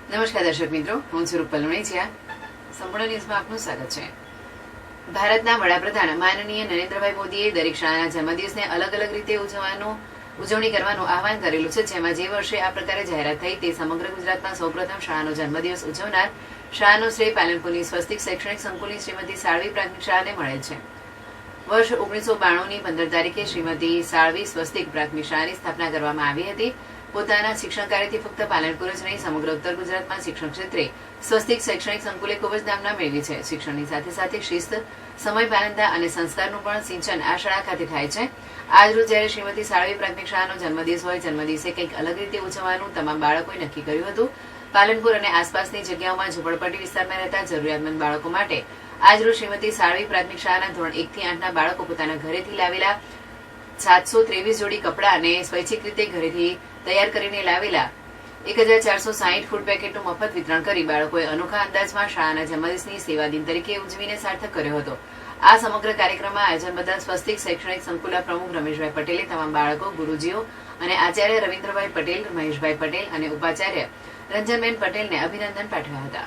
નમસ્કાર દર્શક મિત્રો, હું છું રૂપલ વણેચિયા. સંપૂર્ણ ન્યૂઝમાં આપનું સ્વાગત છે. ભારતના વડાપ્રધાન માનનીય નરેન્દ્રભાઈ મોદીએ દરેક શાળાના જન્મદિવસને અલગ અલગ રીતે ઉજવણી કરવાનું આહવાન કરેલું છે. જેમાં જે વર્ષે આ પ્રકારે જાહેરાત થઈ તે સમગ્ર ગુજરાતમાં સૌપ્રથમ શાળાનો જન્મદિવસ ઉજવનાર શાળાનો શ્રેય પાલનપુરની સ્વસ્તિક શૈક્ષણિક સંકુલની શ્રીમતી સાળવી પ્રાથમિક શાળાને મળેલ છે. વર્ષ 1992ની 15 તારીખે શ્રીમતી સાળવી સ્વસ્તિક પ્રાથમિક શાળાની સ્થાપના કરવામાં આવી હતી. પોતાના શિક્ષણ કાર્યથી ફક્ત પાલનપુર જ નહીં, સમગ્ર ઉત્તર ગુજરાતમાં શિક્ષણ ક્ષેત્રે સ્વસ્તિક શૈક્ષણિક સંકુલે ખૂબ જ નામના મેળવી છે. શિક્ષણની સાથે સાથે શિસ્ત, સમય પાલનતા અને સંસ્કારનું પણ સિંચન આ શાળા ખાતે થાય છે. આજરોજ જ્યારે શ્રીમતી સાળવી પ્રાથમિક શાળાનો જન્મદિવસ હોય, જન્મદિવસે કંઈક અલગ રીતે ઉજવવાનું તમામ બાળકોએ નક્કી કર્યું હતું. પાલનપુર અને આસપાસની જગ્યાઓમાં ઝૂંપડપટ્ટી વિસ્તારમાં રહેતા જરૂરિયાતમંદ બાળકો માટે આજરોજ શ્રીમતી સાળવી પ્રાથમિક શાળાના ધોરણ 1 થી 8ના બાળકો પોતાના ઘરેથી લાવેલા 723 જોડી કપડાં અને સ્વૈચ્છિક રીતે ઘરેથી તૈયાર કરીને લાવેલા 1460 ફૂડ પેકેટનું મફત વિતરણ કરી બાળકોએ અનોખા અંદાજમાં શાળાના જન્મદિવસની સેવા દિન તરીકે ઉજવીને સાર્થક કર્યો હતો. આ સમગ્ર કાર્યક્રમમાં આયોજન બદલ સ્વસ્તિક શૈક્ષણિક સંકુલના પ્રમુખ રમેશભાઈ પટેલે તમામ બાળકો, ગુરુજીઓ અને આચાર્ય રવિન્દ્રભાઈ પટેલ, મહેશભાઈ પટેલ અને ઉપાચાર્ય રંજનબેન પટેલને અભિનંદન પાઠવ્યા હતા.